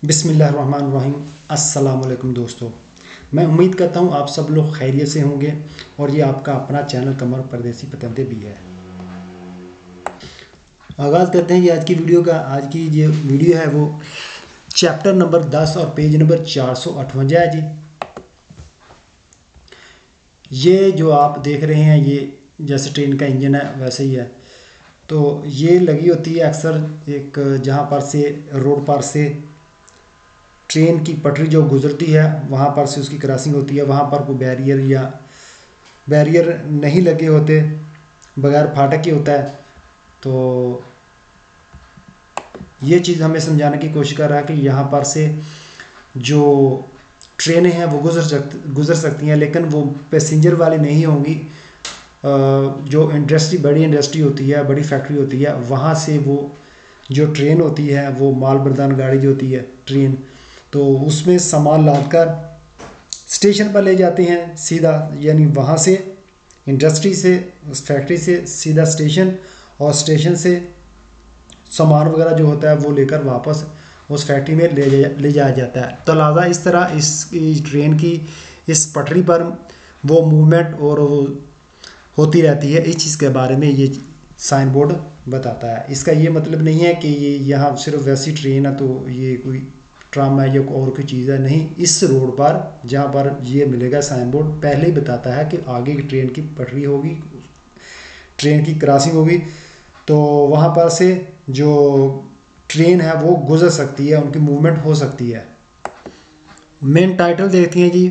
बिस्मिल्लाहिर्रहमानिर्रहीम। अस्सलाम वालेकुम दोस्तों, मैं उम्मीद करता हूँ आप सब लोग खैरियत से होंगे और ये आपका अपना चैनल कमर परदेसी पतंदे भी है। आगाज़ करते हैं कि आज की वीडियो का। आज की जो वीडियो है वो चैप्टर नंबर 10 और पेज नंबर 458 है जी। ये जो आप देख रहे हैं ये जैसे ट्रेन का इंजन है वैसे ही है। तो ये लगी होती है अक्सर एक जहाँ पर से रोड पर से ट्रेन की पटरी जो गुजरती है वहाँ पर से उसकी क्रॉसिंग होती है। वहाँ पर कोई बैरियर नहीं लगे होते, बगैर फाटक ही होता है। तो ये चीज़ हमें समझाने की कोशिश कर रहा है कि यहाँ पर से जो ट्रेनें हैं वो गुजर सकती हैं, लेकिन वो पैसेंजर वाली नहीं होंगी। जो बड़ी इंडस्ट्री होती है, बड़ी फैक्ट्री होती है, वहाँ से वो जो ट्रेन होती है वो माल बरदान गाड़ी जो होती है ट्रेन, तो उसमें सामान लादकर स्टेशन पर ले जाते हैं सीधा, यानी वहाँ से इंडस्ट्री से उस फैक्ट्री से सीधा स्टेशन, और स्टेशन से सामान वगैरह जो होता है वो लेकर वापस उस फैक्ट्री में ले जाया जाता है। तो लिहाजा इस तरह इस ट्रेन की इस पटरी पर वो मूवमेंट और होती रहती है। इस चीज़ के बारे में ये साइन बोर्ड बताता है। इसका ये मतलब नहीं है कि ये यहाँ सिर्फ वैसी ट्रेन है तो ये कोई ट्राम है या और कोई चीज़ है, नहीं। इस रोड पर जहाँ पर ये मिलेगा साइन बोर्ड पहले ही बताता है कि आगे की ट्रेन की पटरी होगी, ट्रेन की क्रॉसिंग होगी, तो वहाँ पर से जो ट्रेन है वो गुजर सकती है, उनकी मूवमेंट हो सकती है। मेन टाइटल देखती हैं जी,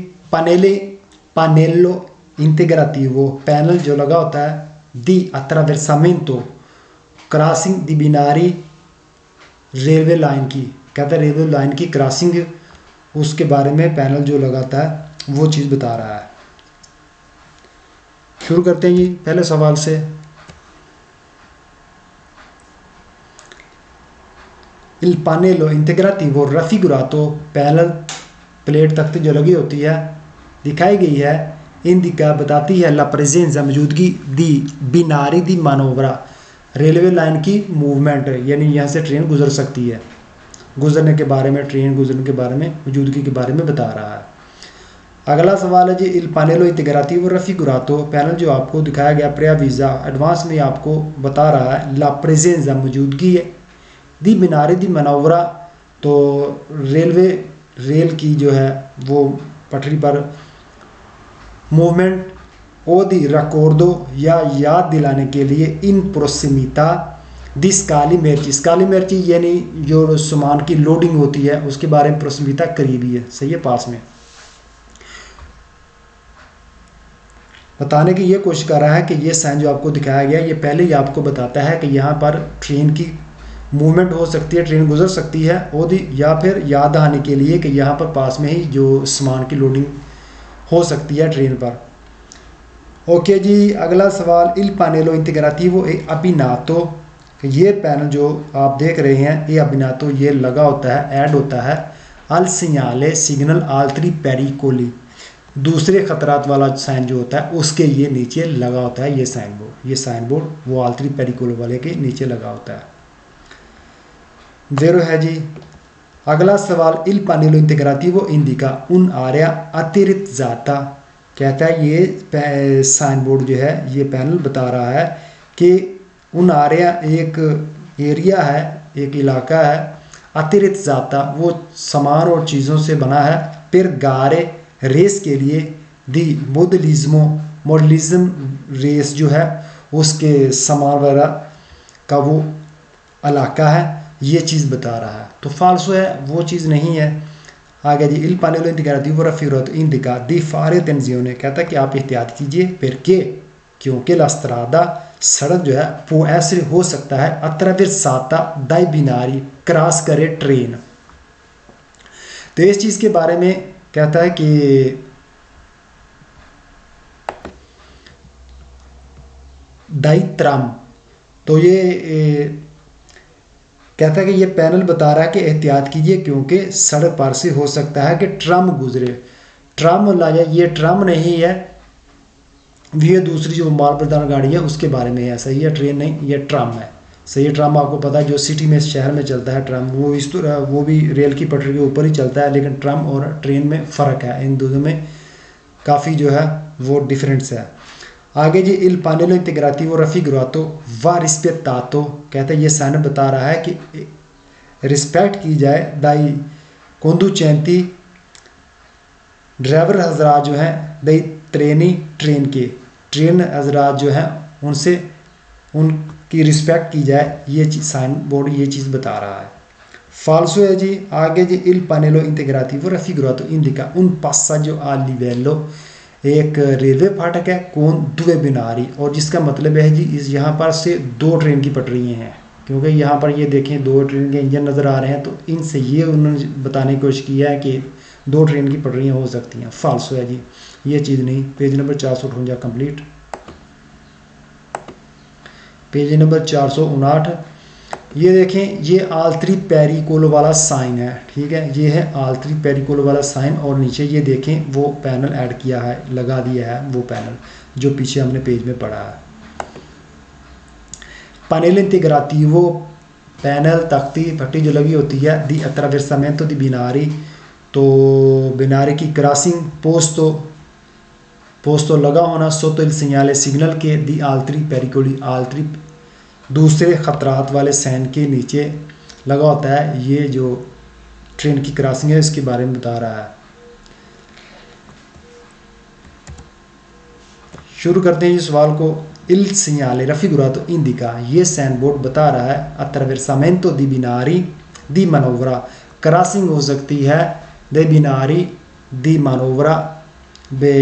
पानेलो इंटीग्राटिवो, पैनल जो लगा होता है दी अट्रावेर्सामेंटो क्रॉसिंग दी बिनारी रेलवे लाइन की, कहता है रेलवे लाइन की क्रॉसिंग, उसके बारे में पैनल जो लगाता है वो चीज़ बता रहा है। शुरू करते हैं जी पहले सवाल से। इल पानेलो इंटीग्राटिवो रफिगुरातो, पैनल प्लेट तख्त जो लगी होती है दिखाई गई है, इंडिका बताती है ला प्रेजेंसा मौजूदगी दी बिनारी दी मानोवरा, रेलवे लाइन की मूवमेंट, यानी यहाँ से ट्रेन गुजर सकती है, गुजरने के बारे में, ट्रेन गुजरने के बारे में, मौजूदगी के बारे में बता रहा है। अगला सवाल है जी, इल पानेलो इंटीग्राटिवो रफिगुरातो, पैनल जो आपको दिखाया गया प्रेवीज़ा एडवांस में आपको बता रहा है ला प्रेजेंसा मौजूदगी है, दी बिनारी दी मनोवरा, तो रेल की जो है वो पटरी पर मूवमेंट, ओ दी रकोर्दो या याद दिलाने के लिए, इन प्रोसिमिता दी स्काली मेर्ची यानी जो सामान की लोडिंग होती है उसके बारे में, प्रोसिमिता करीबी है, सही है, पास में। बताने की ये कोशिश कर रहा है कि ये साइन जो आपको दिखाया गया ये पहले ही आपको बताता है कि यहाँ पर ट्रेन की मूवमेंट हो सकती है, ट्रेन गुजर सकती है, ओदी, या फिर याद आने के लिए कि यहाँ पर पास में ही जो सामान की लोडिंग हो सकती है ट्रेन पर। ओके जी, अगला सवाल, इल पानेलो इंटीग्राटिवो ए अबिनातो, ये पैनल जो आप देख रहे हैं ये अबिनातो ये लगा होता है, ऐड होता है अल सिग्नाले सिग्नल आल्त्री पेरिकोली, दूसरे खतरात वाला साइन जो होता है उसके ये नीचे लगा होता है ये साइन बोर्ड वो आल्त्री पेरिकोलो वाले के नीचे लगा होता है। ज़ेरो है जी। अगला सवाल, इल पानेलो इंटीग्राटिवो इंडिका उन आर्या अतिरिक्त जाता, कहता है ये साइन बोर्ड जो है ये पैनल बता रहा है कि उन आर्या एक एरिया है, एक इलाका है, अतिरिक्त जाता वो सामान और चीज़ों से बना है, फिर गारे रेस के लिए, दी मॉडलिज्म रेस जो है उसके सामान वगैरह का वो इलाका है, ये चीज़ बता रहा है। तो फाल्सो है, वो चीज़ नहीं है। आगे जी, इल पानेलो इंटीग्राटिवो रफिगुरातो इंडिका दी फारे तेंजियोने, कहता है कि आप एहतियात कीजिए, फिर के क्योंकि लास्त्रादा सड़क जो है वो ऐसे हो सकता है अट्रावेर्साता दाई बिनारी, क्रॉस करे ट्रेन। तो इस चीज़ के बारे में कहता है कि दाई ट्राम, तो ये कहता है कि ये पैनल बता रहा है कि एहतियात कीजिए क्योंकि सड़क पार से हो सकता है कि ट्रम गुजरे। ट्रम लाया, ये ट्रम नहीं है, ये दूसरी जो माल प्रदान गाड़ी है उसके बारे में है, सही है, ट्रेन नहीं, ये ट्रम है, सही है। ट्राम आपको पता है जो सिटी में, शहर में चलता है ट्राम, वो इस तरह वो भी रेल की पटरी के ऊपर ही चलता है, लेकिन ट्राम और ट्रेन में फ़र्क है, इन दोनों में काफ़ी जो है वो डिफरेंस है। आगे जी इल पानेलो इंटीग्रातिवो रफिगुरातो व रिस्पेक्टातो, कहते हैं ये साइन बता रहा है कि रिस्पेक्ट की जाए दाई कोंदुचेंती ड्राइवर हजरात जो हैं दाई ट्रेन के ट्रेन हजरात जो हैं उनसे उनकी रिस्पेक्ट की जाए, ये साइन बोर्ड ये चीज़ बता रहा है। फाल्सो है जी आगे जी इल पानेलो इंटीग्रातिवो रफिगुरातो इंडिका उन passaggio a livello, एक रेलवे फाटक है कौन दुए बिनारी, और जिसका मतलब है जी इस यहाँ पर से दो ट्रेन की पटरियाँ हैं, क्योंकि यहाँ पर ये देखें दो ट्रेन के इंजन नज़र आ रहे हैं, तो इनसे ये उन्होंने बताने की कोशिश की है कि दो ट्रेन की पटरियाँ हो सकती हैं। फाल्सो है जी, ये चीज़ नहीं। Page number 458 complete. Page number 459 ये देखें, ये आल्त्री पेरिकोलो वाला साइन है, ठीक है, ये है आल्त्री पेरिकोलो वाला साइन, और नीचे ये देखें वो पैनल ऐड किया है, लगा दिया है वो पैनल जो पीछे हमने पेज में पढ़ा है। पैनल इंटीग्रातिवो, पैनल तख्ती पट्टी जो लगी होती है, दी अट्रावेर्सामेंटो दी बिनारी, तो बिनारी की क्रॉसिंग पोस्तो लगा होना, सोतो इल सिग्नल सिग्नल के दी आल्त्री पेरिकोली, आल्त्री दूसरे ख़तरात वाले साइन के नीचे लगा होता है, ये जो ट्रेन की क्रॉसिंग है इसके बारे में बता रहा है। शुरू करते हैं इस सवाल को। इल सिग्नले रफिगुरातो इंडिका, ये साइन बोर्ड बता रहा है अट्रावेर्सामेंटो दी बिनारी दी मनोवरा, क्रॉसिंग हो सकती है दे बिनारी दी मनोवरा, बे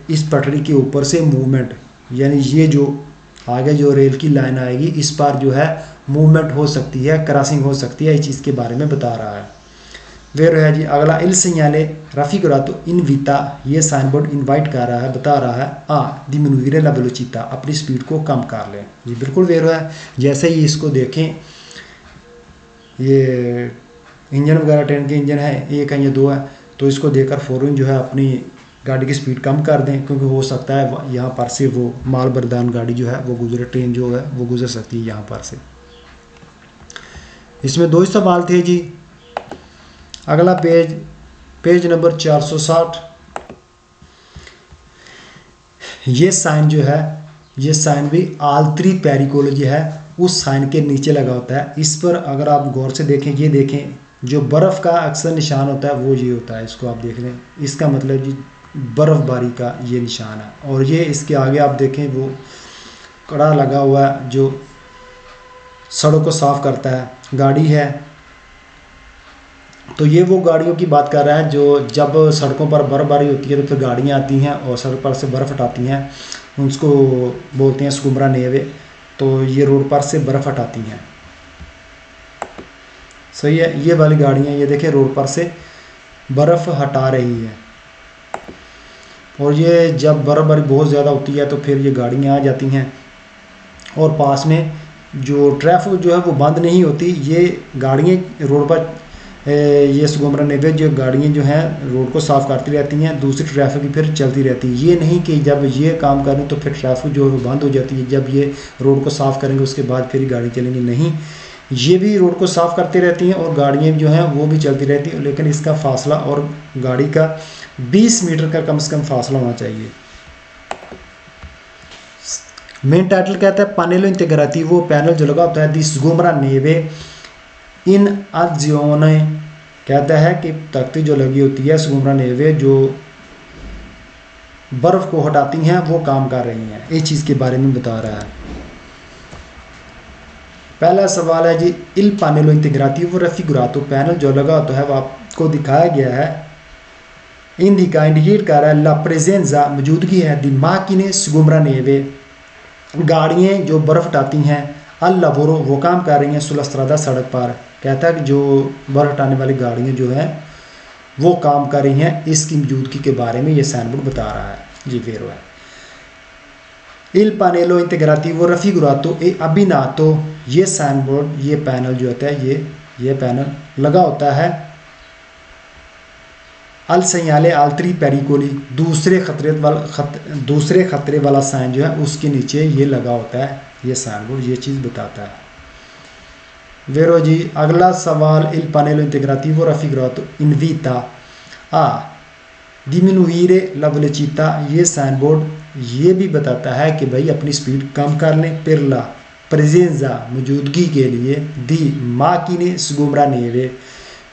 इस पटरी के ऊपर से मूवमेंट, यानी ये जो आगे जो रेल की लाइन आएगी इस पर जो है मूवमेंट हो सकती है, क्रॉसिंग हो सकती है, इस चीज़ के बारे में बता रहा है। वेर है जी अगला इल सिग्नले रफिगुरातो इनविटा, ये साइन बोर्ड इनवाइट कर रहा है, बता रहा है आ डिमिनुire la velocità, अपनी स्पीड को कम कर लें। ये बिल्कुल वेर है। जैसे ही इसको देखें, ये इंजन वगैरह ट्रेन के इंजन है, एक है या दो है, तो इसको देखकर फ़ौरन जो है अपनी गाड़ी की स्पीड कम कर दें, क्योंकि हो सकता है यहाँ पर से वो माल बरदान गाड़ी जो है वो गुजरे, ट्रेन जो है वो गुजर सकती है यहाँ पर से। इसमें दो ही सवाल थे जी। अगला पेज नंबर 460, ये साइन जो है, ये साइन भी आल्त्री पेरिकोलो है उस साइन के नीचे लगा होता है। इस पर अगर आप गौर से देखें, ये देखें जो बर्फ़ का अक्सर निशान होता है वो ये होता है, इसको आप देख लें, इसका मतलब जी बर्फ़बारी का ये निशान है। और ये इसके आगे आप देखें वो कड़ा लगा हुआ है जो सड़क को साफ़ करता है, गाड़ी है, तो ये वो गाड़ियों की बात कर रहा है जो जब सड़कों पर बर्फ़बारी होती है तो फिर गाड़ियाँ आती हैं और सड़क पर से बर्फ़ हटाती हैं, उसको बोलते हैं स्कुम्ब्रा नेवे, तो ये रोड पर से बर्फ़ हटाती हैं। सही है, ये वाली गाड़ियाँ ये देखें रोड पर से बर्फ़ हटा रही है, और ये जब बर्फ़बारी बहुत ज़्यादा होती है तो फिर ये गाड़ियाँ आ जाती हैं, और पास में जो ट्रैफिक जो है वो बंद नहीं होती, ये गाड़ियाँ रोड पर ये स्कुम्ब्रा नेवे जो गाड़ियाँ जो हैं रोड को साफ़ करती रहती हैं, दूसरी ट्रैफिक फिर चलती रहती है। ये नहीं कि जब ये काम करें तो फिर ट्रैफिक जो है वो बंद हो जाती है, जब ये रोड को साफ़ करेंगे उसके बाद फिर गाड़ी चलेंगी, नहीं, ये भी रोड को साफ़ करती रहती हैं और गाड़ियाँ जो हैं वो भी चलती रहती हैं, लेकिन इसका फासला और गाड़ी का 20 मीटर का कम से कम फासला होना चाहिए। मेन टाइटल कहता है पैनेलो इंटीग्रातिवो, पैनल जो लगा होता है दी स्कुम्ब्रा नेवे इन अज़ियोने, कहता है कि तख्ती जो लगी होती है स्कुम्ब्रा नेवे जो बर्फ़ को हटाती हैं वो काम कर रही हैं, इस चीज़ के बारे में बता रहा है। पहला सवाल है जी इल पैनेलो इंटीग्रातिवो रफिगुरातो, पैनल जो लगा होता है वो आपको दिखाया गया है, इंडिका इंडिकेट कर रहा है ला प्रेजेंजा, मौजूदगी है, दी माकिने स्कुम्ब्रा नेवे, गाड़ियाँ जो बर्फ़ हटाती हैं, अल लवोरो वो काम कर रही हैं, सुला स्ट्रादा सड़क पर, कहता है कि जो बर्फ़ हटाने वाली गाड़ियाँ जो हैं वो काम कर रही हैं, इसकी मौजूदगी के बारे में ये साइन बोर्ड बता रहा है जी। फिर है इल पैनेलो इंटीग्रातिवो रफिगुरातो ए अबिनातो, ये साइन बोर्ड, ये पैनल जो होता है ये पैनल लगा होता है अल सिग्नले आल्त्री पेरिकोली, दूसरे खतरे वाला साइन जो है उसके नीचे ये लगा होता है, ये साइन बोर्ड ये चीज़ बताता है। Vero जी, अगला सवाल, il panello integrativo raffigurato invita a diminuire la velocità, ये साइन बोर्ड ये भी बताता है कि भाई अपनी स्पीड कम कर लें। per la presenza, मौजूदगी के लिए, di macchine sgombraneve,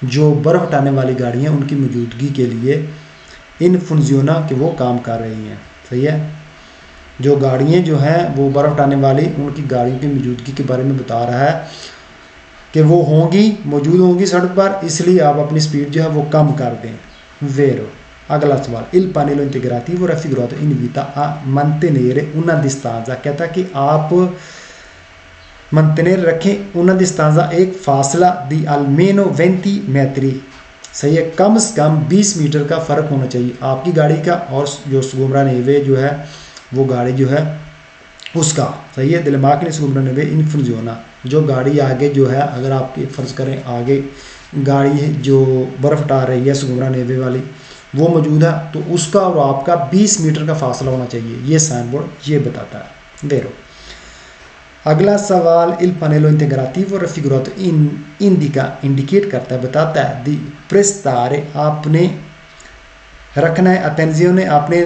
जो बर्फ हटाने वाली गाड़ियाँ उनकी मौजूदगी के लिए, इन फुंजियोना कि वो काम कर रही हैं। सही है, जो गाड़ियाँ जो हैं वो बर्फ हटाने वाली, उनकी गाड़ियों की मौजूदगी के बारे में बता रहा है कि वो मौजूद होंगी सड़क पर, इसलिए आप अपनी स्पीड जो है वो कम कर दें। वेरो, अगला सवाल, il panello integrativo raffigurato invita a mantenere una distanza, कहता है कि आप mantenere रखें una distanza, एक फासला, di almeno 20 metri, सही है, कम से कम 20 मीटर का फ़र्क होना चाहिए आपकी गाड़ी का और जो sgombraneve जो है वो गाड़ी जो है उसका। सही है, दिलमाग ने sgombraneve in funziona, जो गाड़ी आगे जो है, अगर आपकी फ़र्ज़ करें आगे गाड़ी जो बर्फ़ हटा रही है sgombraneve वाली वो मौजूद है, तो उसका और आपका 20 मीटर का फासला होना चाहिए, ये साइन बोर्ड ये बताता है। वेरो, अगला सवाल, il panello integrativo raffigurato indica, indicate करता है, बताता है, di prestare, आपने रखना है, attenzione, आपने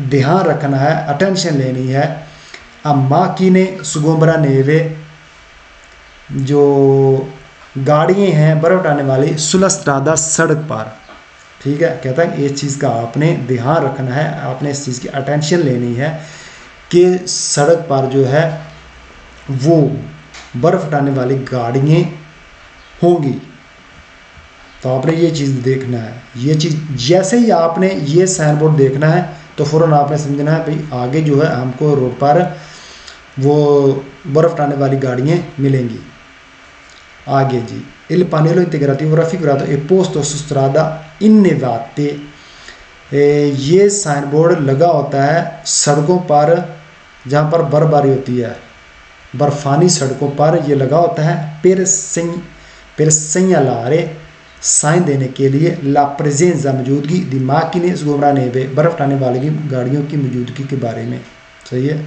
ध्यान रखना है, अटेंशन लेनी है, a macchine sgombraneve, जो गाड़ियाँ हैं बर्फ उठाने वाली, sulla strada, सड़क पर। ठीक है, कहता है इस चीज़ का आपने ध्यान रखना है, आपने इस चीज़ की अटेंशन लेनी है कि सड़क पर जो है वो बर्फ हटाने वाली गाड़ियाँ होंगी, तो आपने ये चीज़ देखना है। ये चीज़ जैसे ही आपने ये साइन बोर्ड देखना है तो फ़ौरन आपने समझना है भाई आगे जो है हमको रोड पर वो बर्फ हटाने वाली गाड़ियाँ मिलेंगी। आगे जी, il panello integrativo raffigurato è posto su strada innevate, ये साइन बोर्ड लगा होता है सड़कों पर जहाँ पर बर्फबारी होती है, बर्फानी सड़कों पर ये लगा होता है। per segnalare, साइन देने के लिए, la presenza, मौजूदगी, di macchine sgombraneve, बर्फ हटाने वाली की गाड़ियों की मौजूदगी के बारे में। सही है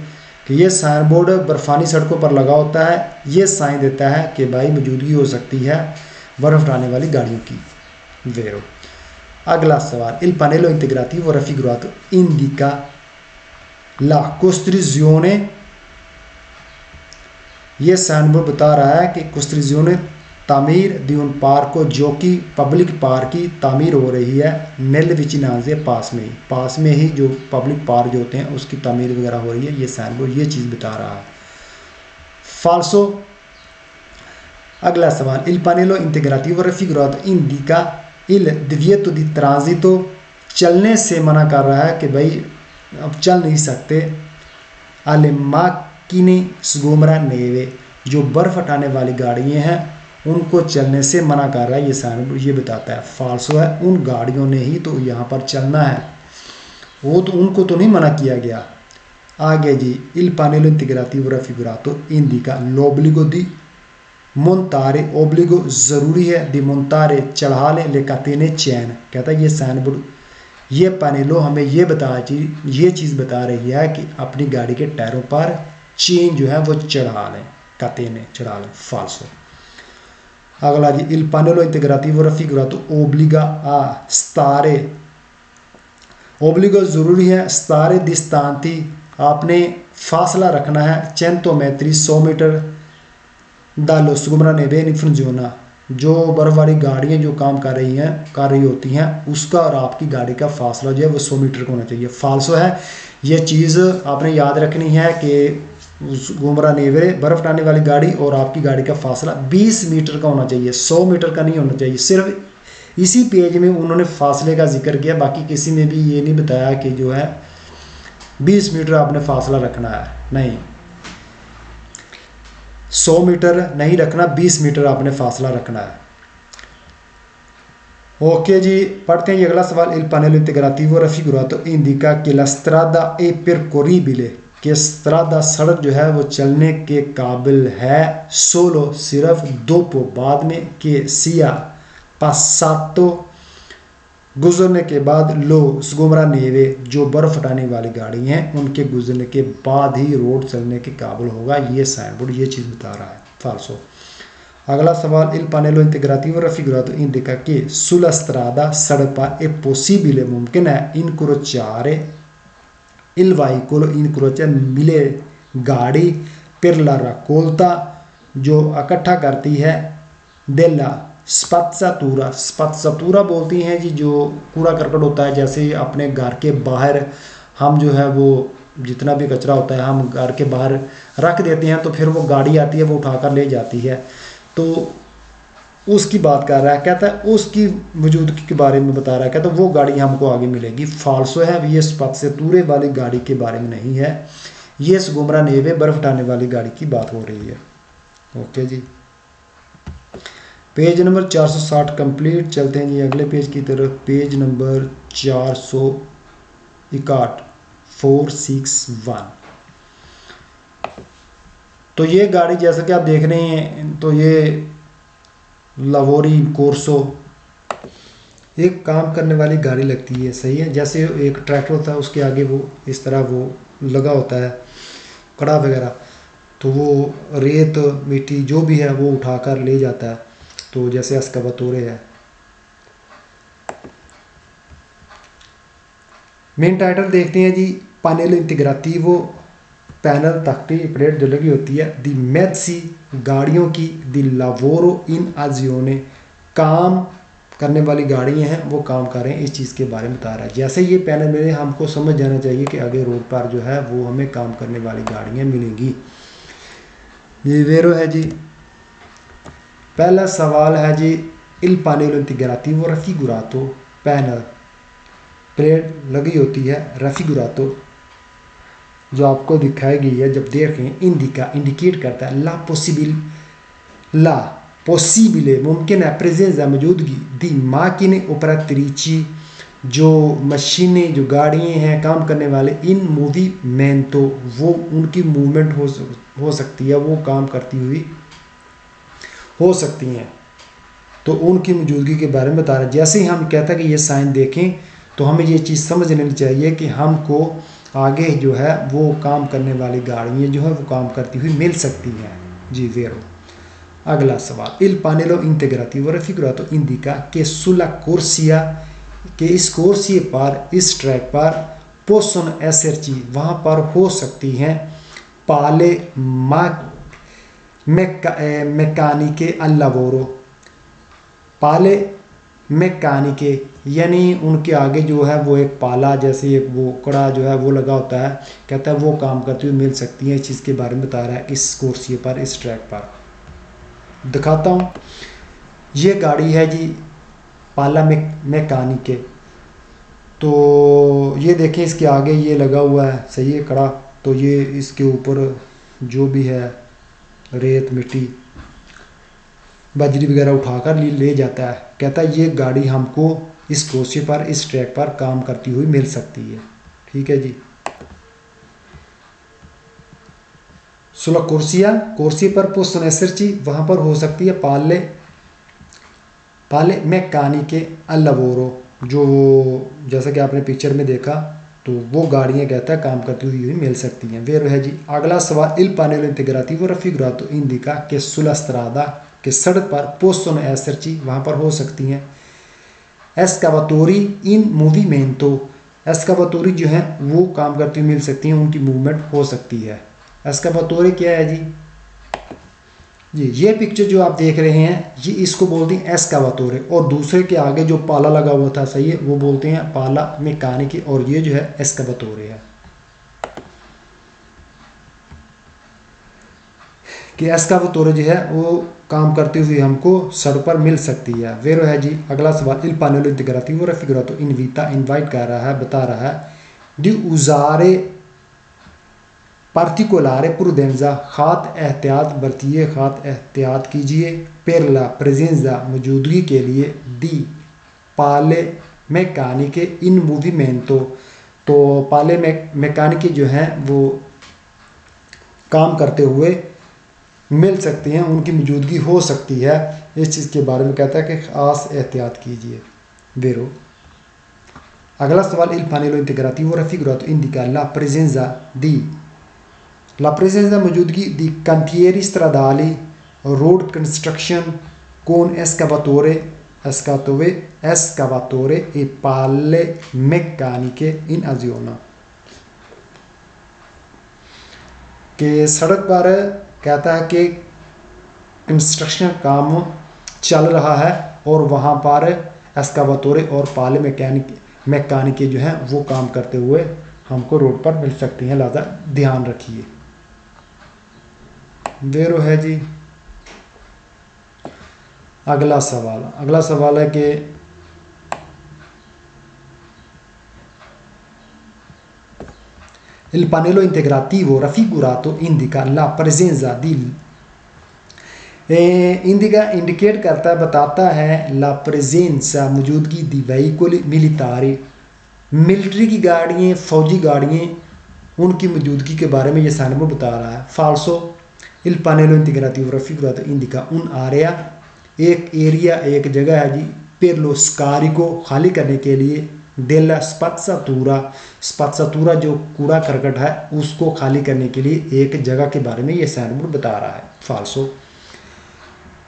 कि ये साइन बोर्ड बर्फानी सड़कों पर लगा होता है, ये साइन देता है कि भाई मौजूदगी हो सकती है बर्फ हटाने वाली गाड़ियों की। वेरो, अगला सवाल, il panello integrativo raffigurato indica la costruzione, ये साइन बोर्ड बता रहा है कि costruzione, तामीर, di un parco, जो कि पब्लिक पार्क की तामीर हो रही है, nel vicinanze, पास में ही जो पब्लिक पार्क जो होते हैं उसकी तामीर वगैरह हो रही है, ये साइन बोर्ड ये चीज़ बता रहा है। फाल्सो, अगला सवाल, il panello integrativo raffigurato indica il divieto di transito, चलने से मना कर रहा है कि भाई अब चल नहीं सकते, alle macchine sgombraneve, जो बर्फ हटाने वाली गाड़ियाँ हैं उनको चलने से मना कर रहा है, ये साइन बोर्ड ये बताता है। फाल्सो है, उन गाड़ियों ने ही तो यहाँ पर चलना है, वो तो उनको तो नहीं मना किया गया। आगे जी, il panello integrativo raffigurato indica l'obbligo di montare, obbligo ज़रूरी है, di montare चढ़ा ले, le catene chain, कहता है ये साइन बोर्ड ये पैनेलो हमें ये चीज़ बता रही है कि अपनी गाड़ी के टायरों पर चेन जो है वो चढ़ा लें, catene चढ़ा लें। फाल्सो, अगला जी, il panello integrativo raffigurato obbliga a stare, obbligo ज़रूरी है, stare distanti, आपने फासला रखना है, 100 metri, 100 metre, dallo sgombraneve in funziona, जो बर्फ वाली गाड़ियाँ जो काम कर रही होती हैं उसका और आपकी गाड़ी का फासला जो है वो 100 मीटर का होना चाहिए। फाल्सो है, ये चीज़ आपने याद रखनी है कि sgombraneve, बर्फ हटाने वाली गाड़ी और आपकी गाड़ी का फासला 20 मीटर का होना चाहिए, 100 मीटर का नहीं होना चाहिए। सिर्फ इसी पेज में उन्होंने फासले का जिक्र किया, बाकी किसी ने भी ये नहीं बताया कि जो है 20 मीटर आपने फासला रखना है, नहीं 100 मीटर नहीं रखना, 20 मीटर आपने फासला रखना है। ओके जी, पढ़ते हैं ये अगला सवाल, il panello integrativo raffigurato indica che la strada è percorribile, कि स्त्रादा सड़क जो है वो चलने के काबिल है, सोलो सिर्फ दोपो बाद में, के सिया पासातो गुजरने के बाद, लो sgombraneve, जो बर्फ हटाने वाली गाड़ी हैं उनके गुजरने के बाद ही रोड चलने के काबिल होगा, ये साइन बोर्ड ये चीज़ बता रहा है। फाल्सो, अगला सवाल, इल पानेलो इंटीग्रातिवो raffigurato indica che sulla strada सड़क पर è possibile मुमकिन है incrociare il veicolo incrocia मिले गाड़ी per la raccolta जो इकट्ठा करती है della spazzatura, spazzatura बोलती हैं जी जो कूड़ा करकट होता है, जैसे अपने घर के बाहर हम जो है वो जितना भी कचरा होता है हम घर के बाहर रख देते हैं, तो फिर वो गाड़ी आती है वो उठाकर ले जाती है, तो उसकी बात कर रहा है। कहता है उसकी मौजूदगी के बारे में बता रहा है, कहता है वो गाड़ी हमको आगे मिलेगी। फाल्सो है, ये स्पत्ज़ातूरे वाली गाड़ी के बारे में नहीं है, ये स्गोमरा नेवे बर्फ उठाने वाली गाड़ी की बात हो रही है। ओके जी, पेज नंबर 460 कंप्लीट। चलते हैं जी अगले पेज की तरफ, पेज नंबर 461 461। तो ये गाड़ी जैसा कि आप देख रहे हैं, तो ये लावोरी कोर्सो एक काम करने वाली गाड़ी लगती है, सही है। जैसे एक ट्रैक्टर होता है उसके आगे वो इस तरह वो लगा होता है कड़ा वगैरह, तो वो रेत मिट्टी जो भी है वो उठाकर ले जाता है, तो जैसे एस्कावातोरे है। मेन टाइटल देखते हैं जी, पानेलो इंटीग्रातिवो पैनल तख्ती प्लेट जो लगी होती है, दी मेज़ी गाड़ियों की, दी लावोरो इन आजियोने काम करने वाली गाड़ियां हैं वो काम कर रहे हैं, इस चीज़ के बारे में बता रहा है। जैसे ये पैनल मिले हमको समझ जाना चाहिए कि आगे रोड पर जो है वो हमें काम करने वाली गाड़ियां मिलेंगी। ये वेरो है जी। पहला सवाल है जी, इल पानेलो इंटीग्रातिवो raffigurato पैनल प्लेट लगी होती है raffigurato जो आपको दिखाई गई है, जब देखें इंडिका इंडिकेट करता है ला पॉसिबले मुमकिन है प्रेजेंस मौजूदगी दी माकिने operatrici जो मशीनें जो गाड़ियाँ हैं काम करने वाले, इन मूवीमेंटो वो उनकी मूवमेंट हो सकती है, वो काम करती हुई हो सकती हैं, तो उनकी मौजूदगी के बारे में बता रहा है। जैसे ही हम कहता है कि ये साइन देखें तो हमें ये चीज़ समझ लेनी चाहिए कि हमको आगे जो है वो काम करने वाली गाड़ियाँ जो है वो काम करती हुई मिल सकती हैं जी वेरो। अगला सवाल, इल पानेलो इंटीग्रातिवो raffigurato indica che sulla corsia के इस कोर्सिए पर इस ट्रैक पर possono esserci वहाँ पर हो सकती हैं पाले मैकानिके al lavoro, पाले मैकानिके यानी उनके आगे जो है वो एक पाला जैसे एक वो कड़ा जो है वो लगा होता है, कहता है वो काम करती हुई मिल सकती है, इस चीज़ के बारे में बता रहा है इस कोर्सिए पर इस ट्रैक पर। दिखाता हूँ, ये गाड़ी है जी पाला मैकानिके, तो ये देखें इसके आगे ये लगा हुआ है, सही है कड़ा, तो ये इसके ऊपर जो भी है रेत मिट्टी बजरी वगैरह उठाकर ले जाता है। कहता है ये गाड़ी हमको इस कोर्सिए पर इस ट्रैक पर काम करती हुई मिल सकती है, ठीक है जी। सुला कुर्सिया कुर्सी पर possono esserci वहाँ पर हो सकती है पाले मैकानिके al lavoro जो जैसा कि आपने पिक्चर में देखा, तो वो गाड़ियाँ कहता है काम करती हुई मिल सकती हैं। वे है जी अगला सवाल, इल पानेलो इंटीग्रातिवो raffigurato indica che sulla strada के सड़क पर possono esserci वहाँ पर हो सकती हैं escavatori in movimento, escavatori जो हैं वो काम करती हुई मिल सकती हैं, उनकी मूवमेंट हो सकती है। escavatori क्या है जी, ये पिक्चर जो आप देख रहे हैं ये इसको बोलते हैं escavatore, और दूसरे के आगे जो पाला लगा हुआ था, सही है, वो बोलते हैं पाला मैकानिके, और ये जो है escavatore है कि escavatore जो है वो काम करती हुई हमको सड़क पर मिल सकती है। वेरो है जी अगला सवाल, इल पानेलो इंटीग्रातिवो raffigurato invita इनवाइट कर रहा है, बता रहा है डी usare particolare prudenza खात एहतियात बरतिए, खात एहतियात कीजिए, per la presenza मौजूदगी के लिए, दी पाले मैकानिके इन मूवमेंटो, तो पाले मैकानिके जो हैं वो काम करते हुए मिल सकती हैं, उनकी मौजूदगी हो सकती है, इस चीज़ के बारे में कहता है कि ख़ास एहतियात कीजिए। वेरो अगला सवाल, इल पानेलो इंटीग्रातिवो raffigurato indica la presenza di la presenza मौजूदगी दी cantieri stradali road construction con escavatore e palle meccaniche in azione। कि सड़क पर कहता है कि कंस्ट्रक्शन काम चल रहा है और वहाँ पर एस्कावातोरे और पाले मैकेनिक जो हैं वो काम करते हुए हमको रोड पर मिल सकती हैं, लिहाजा ध्यान रखिए। वेरो है जी। अगला सवाल है कि il pannello integrativo raffigurato indica la presenza di indicate करता है, बताता है ला प्रेजेंसा मौजूदगी दी वेहिकल मिलिटारी, मिलिट्री की गाड़ियाँ, फौजी गाड़ियाँ, उनकी मौजूदगी के बारे में ये साइनबोर्ड बता रहा है। फाल्सो इल पानेलो इंटीग्राटिव रफिगुरातो इंडिका उन आरिया, एक एरिया एक जगह है जी, पेरलो स्कारी को खाली करने के लिए, डेला स्पात्सातूरा जो कूड़ा करकट है उसको खाली करने के लिए एक जगह के बारे में ये साइनबोर्ड बता रहा है। फाल्सो।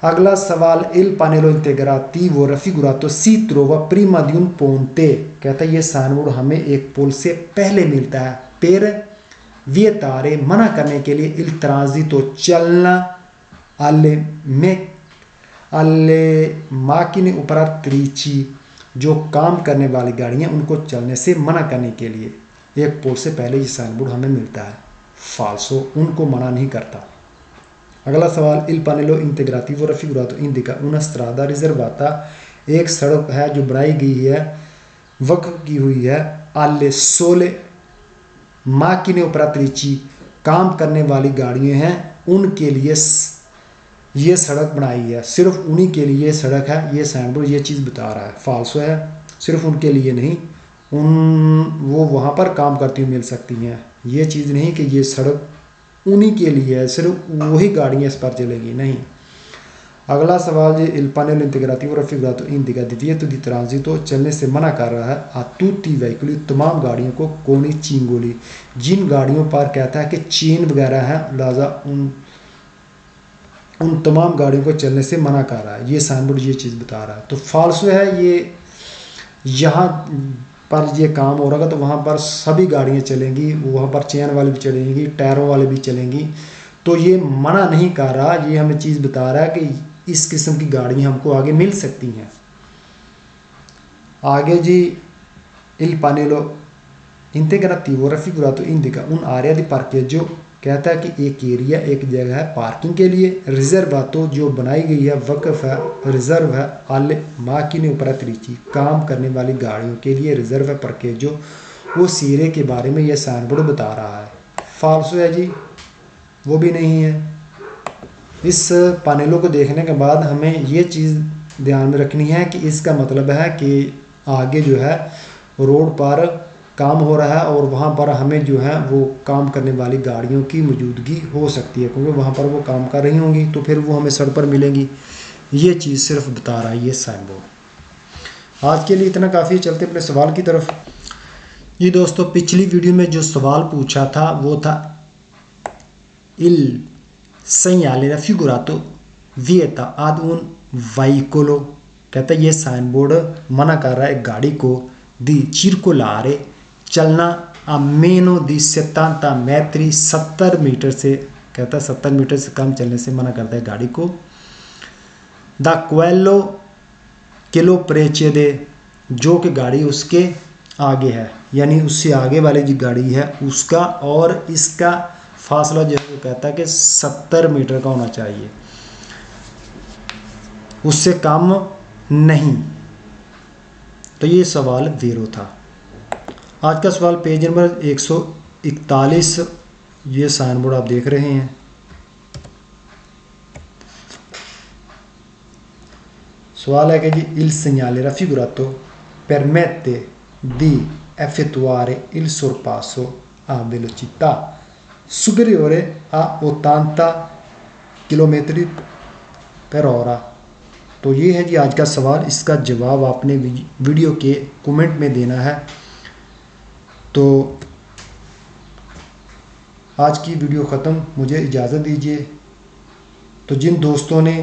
अगला सवाल इल पानेलो इंटीग्राटिवो रफिगुरातो सी ट्रोवा प्रिमा दी un ponte, कहता है ये साइनबोर्ड हमें एक पुल से पहले मिलता है। पेर वियतारे मना करने के लिए इल ट्रांजिटो चलना, alle macchine operatrici जो काम करने वाली गाड़ियाँ उनको चलने से मना करने के लिए एक पुल से पहले ये साइनबोर्ड हमें मिलता है। फाल्सो, उनको मना नहीं करता। अगला सवाल इल पानेलो इंटीग्राटिवो रफिगुरातो इंडिका una strada riservata, एक सड़क है जो बनाई गई है, वक्फ की हुई है, alle sole macchine operatrici काम करने वाली गाड़ियाँ हैं उनके लिए ये सड़क बनाई है, सिर्फ उन्हीं के लिए सड़क है, ये साइनबोर्ड ये चीज़ बता रहा है। फाल्सो है, सिर्फ उनके लिए नहीं, वो वहाँ पर काम करती हुई मिल सकती हैं। ये चीज़ नहीं कि ये सड़क उन्हीं के लिए है, सिर्फ वही गाड़ियाँ इस पर चलेगी, नहीं। अगला सवाल ये इल पानेलो इंटीग्राटिवो रफिगुरातो इंडिका divieto di transito चलने से मना कर रहा है a tutti i veicoli तमाम गाड़ियों को कोनी चिंगोली, जिन गाड़ियों पर कहता है कि चेन वगैरह है, लिहाजा उन तमाम गाड़ियों को चलने से मना कर रहा है। ये साइनबोर्ड ये चीज़ बता रहा है। तो फाल्सो है, ये यहाँ पर ये काम हो रहा है तो वहाँ पर सभी गाड़ियाँ चलेंगी, वहाँ पर चेन वाली भी चलेंगी, टायरों वाली भी चलेंगी, तो ये मना नहीं कर रहा, ये हमें चीज़ बता रहा है कि इस किस्म की गाड़ियाँ हमको आगे मिल सकती हैं। आगे जी इल पानेलो इंटीग्राटिवो रफिगुरातो इंडिका उन आरिया दी पार्केजो, कहता है कि एक एरिया एक जगह है पार्किंग के लिए, रिजर्वातो जो बनाई गई है, वक्फ है, रिजर्व है, alle macchine operatrici काम करने वाली गाड़ियों के लिए रिजर्व है, पार्केजो वो सीरे के बारे में यह साइनबोर्ड बता रहा है। फाल्सो है जी, वो भी नहीं है। इस पानेलों को देखने के बाद हमें ये चीज़ ध्यान में रखनी है कि इसका मतलब है कि आगे जो है रोड पर काम हो रहा है और वहाँ पर हमें जो है वो काम करने वाली गाड़ियों की मौजूदगी हो सकती है, क्योंकि वहाँ पर वो काम कर रही होंगी तो फिर वो हमें सड़क पर मिलेंगी। ये चीज़ सिर्फ बता रहा है ये साइनबोर्ड। आज के लिए इतना काफ़ी, चलते अपने सवाल की तरफ। ये दोस्तों पिछली वीडियो में जो सवाल पूछा था वो था il segnale raffigurato vieta ad un veicolo, कहता है ये साइनबोर्ड मना कर रहा है एक गाड़ी को di circolare चलना a meno di 70 metri 70 metre से, कहता है 70 मीटर से कम चलने से मना करता है गाड़ी को। da quello che lo precede जो कि गाड़ी उसके आगे है, यानी उससे आगे वाली जो गाड़ी है उसका और इसका फासला जो है कहता है कि 70 मीटर का होना चाहिए, उससे कम नहीं। तो ये सवाल वेरो था। आज का सवाल पेज नंबर 141, ये साइनबोर्ड आप देख रहे हैं। सवाल है कि जी il segnale raffigurato permette di effettuare il sorpasso a velocità superiore a 80 km per ora। तो ये है जी आज का सवाल, इसका जवाब आपने वीडियो के कमेंट में देना है। तो आज की वीडियो ख़त्म, मुझे इजाज़त दीजिए। तो जिन दोस्तों ने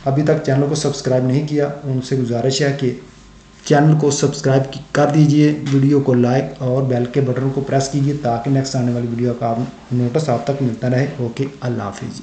अभी तक चैनल को सब्सक्राइब नहीं किया उनसे गुजारिश है कि चैनल को सब्सक्राइब कर दीजिए, वीडियो को लाइक और बेल के बटन को प्रेस कीजिए ताकि नेक्स्ट आने वाली वीडियो का नोटिस आप तक मिलता रहे। ओके, अल्लाह हाफिज़।